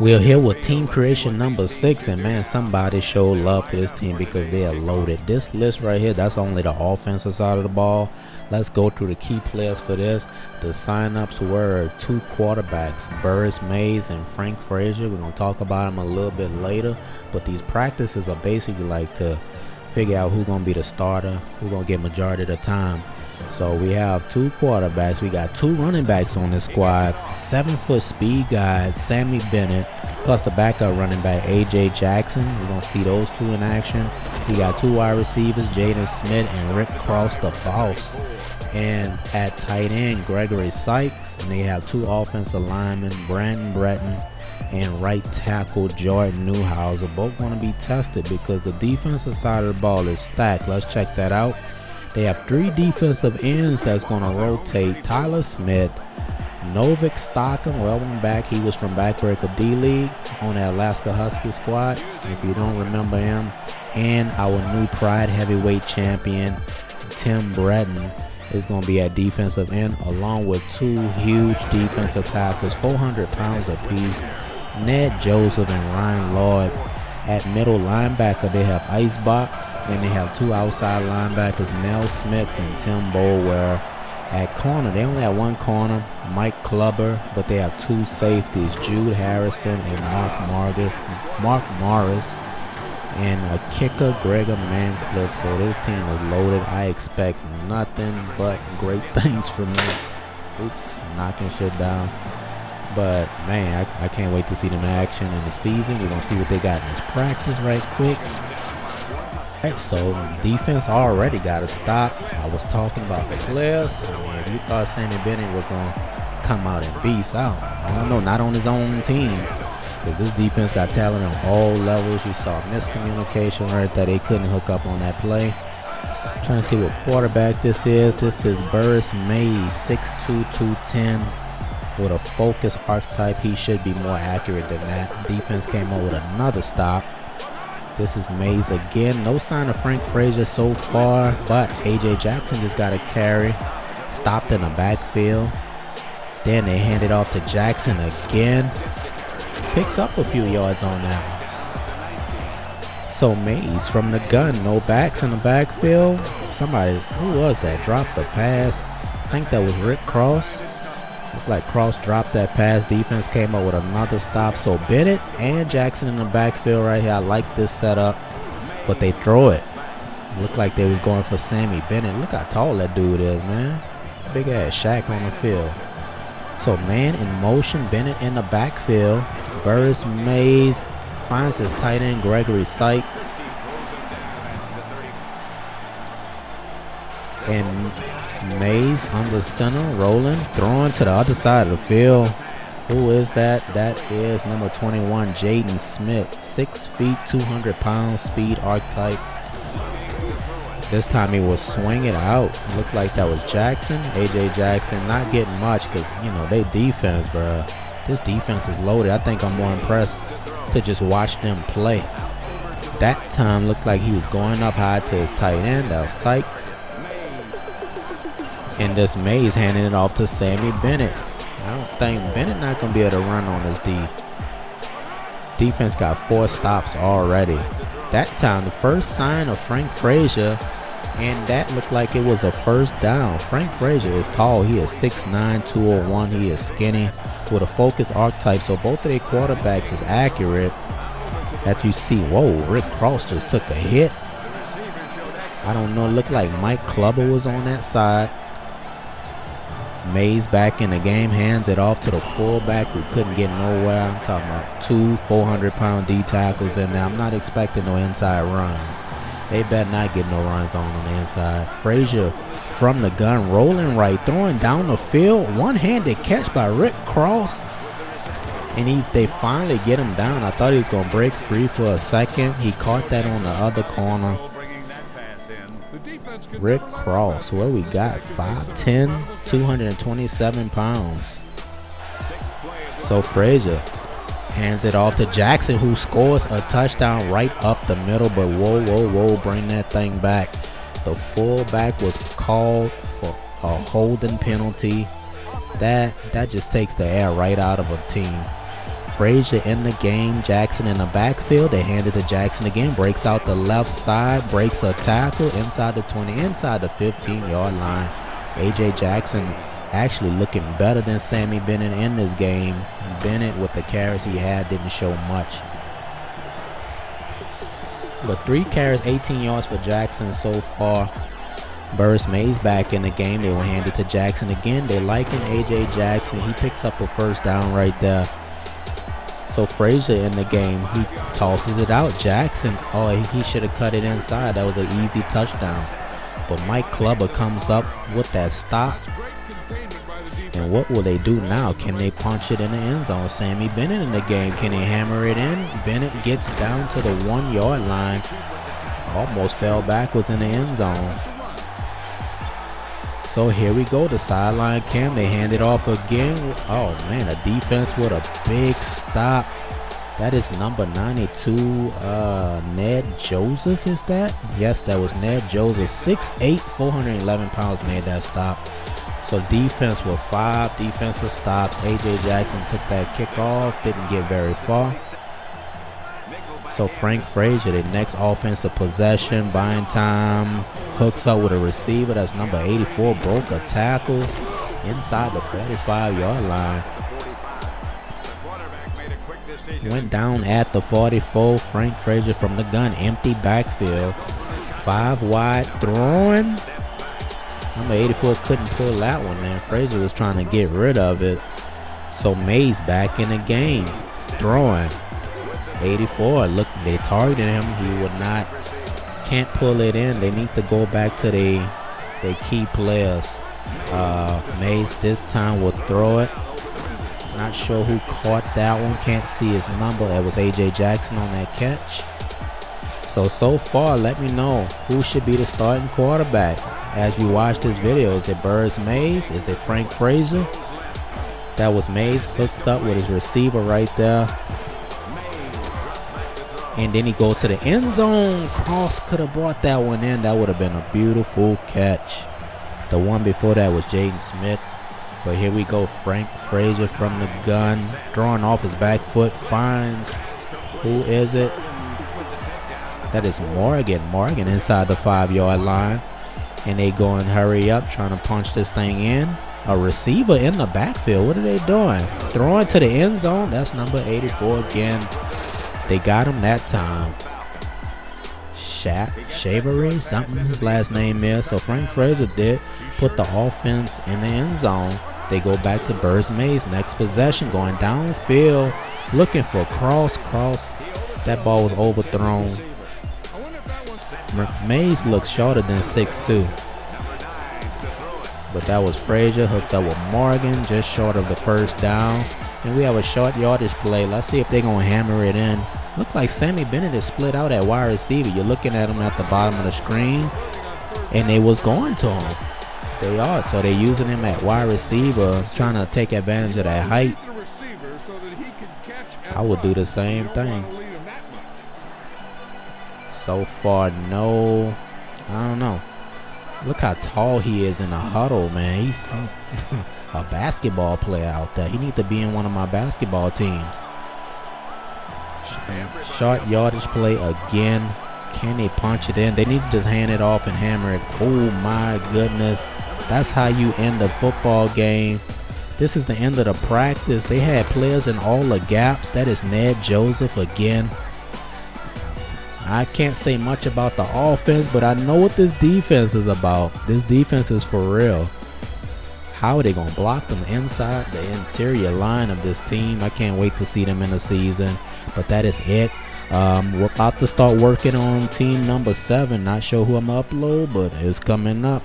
We're here with team creation number 6, and man, somebody showed love to this team because they are loaded. This list right here, that's only the offensive side of the ball. Let's go through the key players for this. The signups were 2 quarterbacks, Burris Mays and Frank Frazier. We're going to talk about them a little bit later, but these practices are basically like to figure out who's going to be the starter, who's going to get majority of the time. So we have 2 quarterbacks. We got 2 running backs on this squad. 7-foot speed guy Sammy Bennett, plus the backup running back AJ Jackson. We're gonna see those 2 in action. We got 2 wide receivers, Jaden Smith and Rick Cross, the boss. And at tight end, Gregory Sykes. And they have 2 offensive linemen, Brandon Breton and right tackle Jordan Newhouser. Both going to be tested because the defensive side of the ball is stacked. Let's check that out. They have 3 defensive ends that's going to rotate. Tyler Smith, Novik Stockham, welcome back. He was from Backbreaker D-League on the Alaska Husky squad, if you don't remember him. And our new Pride heavyweight champion, Tim Breton, is going to be at defensive end, along with 2 huge defensive tackles, 400 pounds apiece, Ned Joseph and Ryan Lloyd. At middle linebacker, they have Icebox. Then they have 2 outside linebackers, Mel Smith and Tim Bolware. At corner, they only have 1 corner, Mike Clubber, but they have 2 safeties, Jude Harrison and Mark Morris, and a kicker, Gregor Mancliffe. So this team is loaded. I expect nothing but great things from them. Oops, knocking shit down. But man, I can't wait to see them in action in the season. We're gonna see what they got in this practice right quick. Alright, so defense already got to stop. I was talking about the players. I mean, if you thought Sammy Bennett was gonna come out and beast out, I don't know, not on his own team. Because this defense got talent on all levels. You saw miscommunication right there. They couldn't hook up on that play. Trying to see what quarterback this is. This is Burris Mays, 6'2", 210. With a focus archetype, he should be more accurate than that. Defense came up with another stop. This is Mays again. No sign of Frank Frazier so far, but AJ Jackson just got a carry. Stopped in the backfield. Then they hand it off to Jackson again. Picks up a few yards on that one. So Mays from the gun. No backs in the backfield. Somebody, who was that? Dropped the pass. I think that was Rick Cross. Looked like Cross dropped that pass. Defense came up with another stop. So Bennett and Jackson in the backfield right here. I like this setup, but they throw it. Looked like they was going for Sammy Bennett. Look how tall that dude is, man. Big ass Shaq on the field. So man in motion, Bennett in the backfield. Burris Mays finds his tight end Gregory Sykes. And Mays under center, rolling, throwing to the other side of the field. Who is that? That is number 21, Jaden Smith, 6 feet, 200 pounds, speed archetype. This time he was swinging out. Looked like that was Jackson, AJ Jackson. Not getting much because, you know, they defense, bro. This defense is loaded. I think I'm more impressed to just watch them play. That time looked like he was going up high to his tight end. That was Sykes. And this Mays handing it off to Sammy Bennett. I don't think Bennett not going to be able to run on this D. Defense got 4 stops already. That time, the first sign of Frank Frazier, and that looked like it was a first down. Frank Frazier is tall. He is 6'9", 201. He is skinny with a focus archetype. So both of their quarterbacks is accurate. That you see, whoa, Rick Cross just took a hit. I don't know. It looked like Mike Clubber was on that side. Mays back in the game, hands it off to the fullback who couldn't get nowhere. I'm talking about 2 400-pound D tackles in there. I'm not expecting no inside runs. They better not get no runs on the inside. Frazier from the gun, rolling right, throwing down the field. One-handed catch by Rick Cross. And they finally get him down. I thought he was going to break free for a second. He caught that on the other corner. Rick Cross, what we got? 5'10", 227 pounds. So Frazier hands it off to Jackson, who scores a touchdown right up the middle. But whoa, bring that thing back. The fullback was called for a holding penalty. That just takes the air right out of a team. Frazier in the game, Jackson in the backfield. They hand it to Jackson again, breaks out the left side, breaks a tackle inside the 20, inside the 15-yard line. AJ Jackson actually looking better than Sammy Bennett in this game. Bennett, with the carries he had, didn't show much. But 3 carries, 18 yards for Jackson so far. Burris Mays back in the game. They will hand it to Jackson again. They liking AJ Jackson. He picks up a first down right there. So Frazier in the game. He tosses it out. Jackson, oh, he should have cut it inside. That was an easy touchdown. But Mike Clubber comes up with that stop. And what will they do now? Can they punch it in the end zone? Sammy Bennett in the game. Can they hammer it in? Bennett gets down to the 1-yard line. Almost fell backwards in the end zone. So here we go, the sideline cam. They hand it off again. Oh man, a defense with a big stop. That is number 92, Ned Joseph, is that? Yes, that was Ned Joseph. 6'8", 411 pounds made that stop. So defense with 5 defensive stops. AJ Jackson took that kickoff, didn't get very far. So Frank Frazier, the next offensive possession, buying time, hooks up with a receiver. That's number 84, broke a tackle inside the 45-yard line. Went down at the 44. Frank Frazier from the gun, empty backfield. 5 wide, throwing. Number 84 couldn't pull that one, man. Frazier was trying to get rid of it. So Mays back in the game, throwing. 84, look, they targeted him. He would not, can't pull it in. They need to go back to their key players. Mays this time will throw it. Not sure who caught that one. Can't see his number. That was AJ Jackson on that catch. So far, let me know who should be the starting quarterback as you watch this video. Is it Burris Mays? Is it Frank Frazier? That was Mays hooked up with his receiver right there. And then he goes to the end zone. Cross could have brought that one in. That would have been a beautiful catch. The one before that was Jaden Smith. But here we go. Frank Frazier from the gun. Throwing off his back foot. Finds. Who is it? That is Morgan. Morgan inside the 5-yard line. And they go and hurry up, trying to punch this thing in. A receiver in the backfield. What are they doing? Throwing to the end zone. That's number 84 again. They got him that time. Shavery, something his last name is. So Frank Frazier did put the offense in the end zone. They go back to Burris Mays. Next possession, going downfield, looking for cross. That ball was overthrown. Mays looks shorter than 6'2". But that was Frazier hooked up with Morgan, just short of the first down. And we have a short yardage play. Let's see if they're going to hammer it in. Look like Sammy Bennett is split out at wide receiver. You're looking at him at the bottom of the screen. And they was going to him. They are. So they're using him at wide receiver, trying to take advantage of that height. I would do the same thing. So far, no. I don't know. Look how tall he is in the huddle, man. He's a basketball player out there. He needs to be in one of my basketball teams. Short yardage play again. Can they punch it in? They need to just hand it off and hammer it. Oh my goodness. That's how you end the football game. This is the end of the practice. They had players in all the gaps. That is Ned Joseph again. I can't say much about the offense, but I know what this defense is about. This defense is for real. How are they going to block them inside the interior line of this team? I can't wait to see them in the season. But that is it. We're about to start working on team number 7. Not sure who I'm going to upload, but it's coming up.